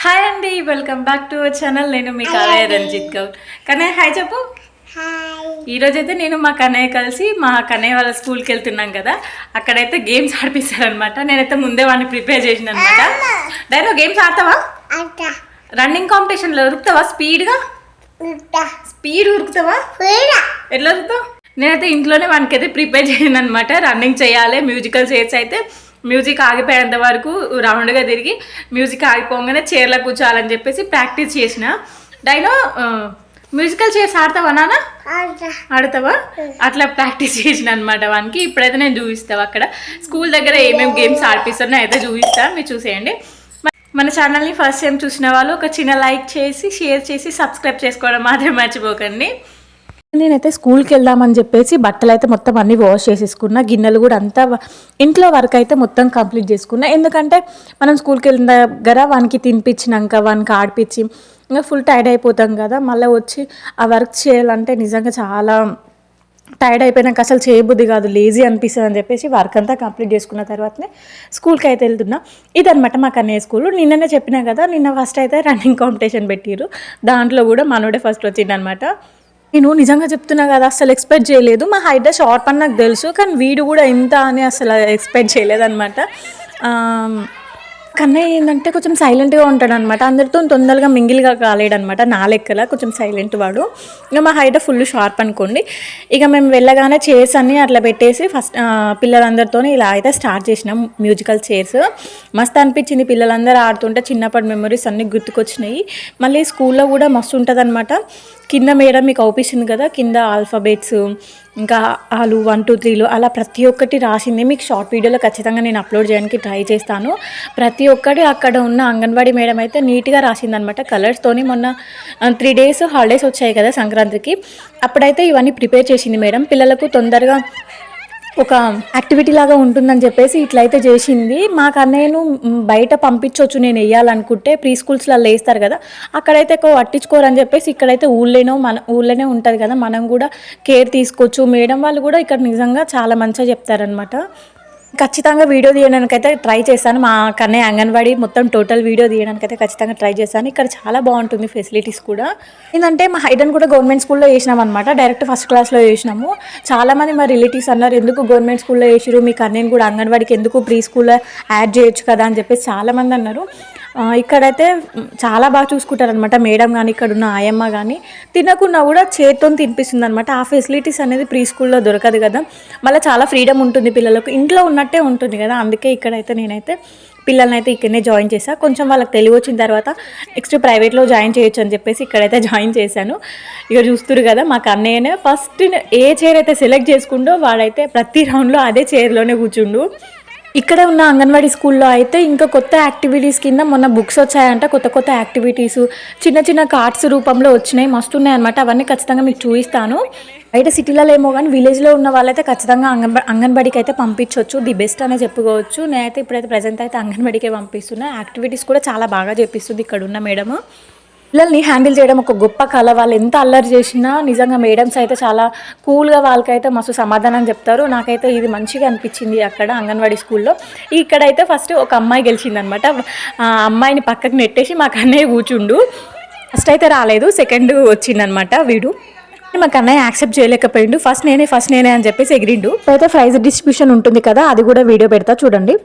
Hi అండి, welcome back to our channel. నేను మీ Kannayya Ranjith Goud. Kannayya hi చెప్పు. ఈరోజైతే నేను మా కన్నయ్య కలిసి మా కన్నయ్య వాళ్ళ స్కూల్కి వెళ్తున్నాం కదా, అక్కడైతే గేమ్స్ ఆడిపిస్తారనమాట. నేనైతే ముందే వాడిని ప్రిపేర్ చేసిన అనమాట. Direct games ఆడతావా? రన్నింగ్ కాంపిటీషన్లో ఉరుకుతావా? స్పీడ్ ఉరుకుతావా? ఎట్లా ఉరుకుతావు? నేనైతే ఇంట్లోనే వానికి అయితే ప్రిపేర్ చేయను అనమాట. రన్నింగ్ చేయాలి, మ్యూజికల్ చైర్స్ అయితే మ్యూజిక్ ఆగిపోయేంత వరకు రౌండ్గా తిరిగి మ్యూజిక్ ఆగిపోగానే చైర్లో కూర్చోవాలని చెప్పేసి ప్రాక్టీస్ చేసిన. డైనో మ్యూజికల్ చైర్స్ ఆడతావా నాన్న? ఆడతావా? అట్లా ప్రాక్టీస్ చేసిన అనమాట వానికి. ఇప్పుడైతే నేను చూపిస్తాను అక్కడ స్కూల్ దగ్గర ఏమేమి గేమ్స్ ఆడిపిస్తానో అయితే చూపిస్తాను, మీరు చూసేయండి. మన ఛానల్ని ఫస్ట్ టైం చూసిన వాళ్ళు ఒక చిన్న లైక్ చేసి షేర్ చేసి సబ్స్క్రైబ్ చేసుకోవడం మాత్రం మర్చిపోకండి. నేనైతే స్కూల్కి వెళ్దామని చెప్పేసి బట్టలు అయితే మొత్తం అన్నీ వాష్ చేసేసుకున్నా, గిన్నెలు కూడా అంతా ఇంట్లో వర్క్ అయితే మొత్తం కంప్లీట్ చేసుకున్నా. ఎందుకంటే మనం స్కూల్కి వెళ్ళిన దగ్గర వానికి తినిపించినాక వానికి ఆడిపించి ఇంకా ఫుల్ టైర్డ్ అయిపోతాం కదా, మళ్ళీ వచ్చి ఆ వర్క్ చేయాలంటే నిజంగా చాలా టైర్డ్ అయిపోయినాక అసలు చేయబుద్ధి కాదు, లేజీ అనిపిస్తుంది అని చెప్పేసి వర్క్ అంతా కంప్లీట్ చేసుకున్న తర్వాతనే స్కూల్కి అయితే వెళ్తున్నా. ఇదనమాట మా కన్నయ్య స్కూల్. నిన్ననే చెప్పినా కదా, నిన్న ఫస్ట్ అయితే రన్నింగ్ కాంపిటీషన్ పెట్టిరు, దాంట్లో కూడా మనోడే ఫస్ట్ వచ్చిందనమాట. నేను నిజంగా చెప్తున్నా కదా, అసలు ఎక్స్పెక్ట్ చేయలేదు. మా హైట్ షార్ట్ అని నాకు తెలుసు, కానీ వీడు కూడా ఇంత అని అసలు ఎక్స్పెక్ట్ చేయలేదన్నమాట. కన్నయ్య ఏంటంటే కొంచెం సైలెంట్గా ఉంటాడు అనమాట, అందరితో తొందరగా మింగిల్గా కాలేడనమాట. నా లెక్కల కొంచెం సైలెంట్ వాడు. ఇక మా హైట్ ఫుల్ షార్ప్ అనుకోండి. ఇక మేము వెళ్ళగానే చైర్స్ అన్నీ అట్లా పెట్టేసి ఫస్ట్ పిల్లలందరితో ఇలా అయితే స్టార్ట్ చేసినాం. మ్యూజికల్ చైర్స్ మస్తు అనిపించింది, పిల్లలందరూ ఆడుతుంటే చిన్నప్పటి మెమరీస్ అన్నీ గుర్తుకొచ్చినాయి. మళ్ళీ స్కూల్లో కూడా మస్తు ఉంటుంది అనమాట. కింద మేడం మీకు అవుపిస్తుంది కదా, కింద ఆల్ఫాబెట్స్ ఇంకా ఆలు 1 2 3 అలా ప్రతి ఒక్కటి రాసింది. మీకు షార్ట్ వీడియోలో ఖచ్చితంగా నేను అప్లోడ్ చేయడానికి ట్రై చేస్తాను. ప్రతి ఒక్కటి అక్కడ ఉన్న అంగన్వాడీ మేడం అయితే నీట్గా రాసింది అనమాట కలర్స్తోని. మొన్న 3 days హాలిడేస్ వచ్చాయి కదా సంక్రాంతికి, అప్పుడైతే ఇవన్నీ ప్రిపేర్ చేసింది మేడం. పిల్లలకు తొందరగా ఒక యాక్టివిటీ లాగా ఉంటుందని చెప్పేసి ఇట్లయితే చేసింది. మా కన్నయ్యను బయట పంపించవచ్చు నేను వేయాలనుకుంటే, ప్రీ స్కూల్స్లలో వేస్తారు కదా, అక్కడైతే ఎక్కువ పట్టించుకోరని చెప్పేసి ఇక్కడైతే ఊళ్ళోనే ఉంటుంది కదా, మనం కూడా కేర్ తీసుకోవచ్చు. మేడం వాళ్ళు కూడా ఇక్కడ నిజంగా చాలా మంచిగా చెప్తారనమాట. ఖచ్చితంగా వీడియో తీయడానికైతే ట్రై చేశాను. మా కన్నయ్య అంగన్వాడీ మొత్తం టోటల్ వీడియో తీయడానికైతే ఖచ్చితంగా ట్రై చేశాను. ఇక్కడ చాలా బాగుంటుంది ఫెసిలిటీస్ కూడా. ఏంటంటే మా హైడన్ కూడా గవర్నమెంట్ స్కూల్లో వేసినాం అనమాట, డైరెక్ట్ ఫస్ట్ క్లాస్లో వేసినాము. చాలామంది మా రిలేటివ్స్ అన్నారు, ఎందుకు గవర్నమెంట్ స్కూల్లో వేసిరు, మీ కన్నయ్యని కూడా అంగన్వాడీకి ఎందుకు ప్రీ స్కూల్లో యాడ్ చేయొచ్చు కదా అని చెప్పేసి చాలామంది అన్నారు. ఇక్కడైతే చాలా బాగా చూసుకుంటారనమాట మేడం కానీ, ఇక్కడ ఉన్న ఆయమ్మ కానీ. తినకున్నా కూడా చేతితో తినిపిస్తుంది అనమాట. ఆ ఫెసిలిటీస్ అనేది ప్రీ స్కూల్లో దొరకదు కదా, మళ్ళీ చాలా ఫ్రీడమ్ ఉంటుంది పిల్లలకు, ఇంట్లో ఉన్నట్టే ఉంటుంది కదా. అందుకే ఇక్కడైతే నేనైతే పిల్లల్ని అయితే ఇక్కడనే జాయిన్ చేశాను. కొంచెం వాళ్ళకి తెలివి వచ్చిన తర్వాత నెక్స్ట్ ప్రైవేట్లో జాయిన్ చేయొచ్చు అని చెప్పేసి ఇక్కడైతే జాయిన్ చేశాను. ఇక చూస్తున్నారు కదా, మా కన్నయ్యనే ఫస్ట్ ఏ చైర్ అయితే సెలెక్ట్ చేసుకుంటో వాడైతే ప్రతి రౌండ్లో అదే చైర్లోనే కూర్చుండు. ఇక్కడ ఉన్న అంగన్వాడీ స్కూల్లో అయితే ఇంకా కొత్త యాక్టివిటీస్ కింద మొన్న బుక్స్ వచ్చాయంట, కొత్త యాక్టివిటీస్ చిన్న చిన్న కార్డ్స్ రూపంలో వచ్చినాయి, మస్తున్నాయి అనమాట. అవన్నీ ఖచ్చితంగా మీకు చూపిస్తాను. బయట సిటీలలో ఏమో కానీ విలేజ్లో ఉన్న వాళ్ళైతే ఖచ్చితంగా అంగన్వాడీకి అయితే పంపించవచ్చు, ది బెస్ట్ అనే చెప్పుకోవచ్చు. నేనైతే ఇప్పుడైతే ప్రజెంట్ అయితే అంగన్వాడీకే పంపిస్తున్నా. యాక్టివిటీస్ కూడా చాలా బాగా చేపిస్తుంది ఇక్కడ ఉన్న మేడము. పిల్లల్ని హ్యాండిల్ చేయడం ఒక గొప్ప కళ. వాళ్ళు ఎంత అల్లరి చేసినా నిజంగా మేడమ్స్ అయితే చాలా కూల్గా వాళ్ళకైతే మస్తు సమాధానం చెప్తారు. నాకైతే ఇది మంచిగా అనిపించింది అక్కడ అంగన్వాడీ స్కూల్లో. ఇక్కడైతే ఫస్ట్ ఒక అమ్మాయి గెలిచిందనమాట. ఆ అమ్మాయిని పక్కకు నెట్టేసి మా కన్నయ్య కూర్చుండు. ఫస్ట్ అయితే రాలేదు, సెకండ్ వచ్చిందనమాట వీడు. మా కన్నయ్య యాక్సెప్ట్ చేయలేకపోయిండు. ఫస్ట్ నేనే అని చెప్పేసి ఎగిరిండు. అయితే ప్రైజ్ డిస్ట్రిబ్యూషన్ ఉంటుంది కదా, అది కూడా వీడియో పెడతా చూడండి.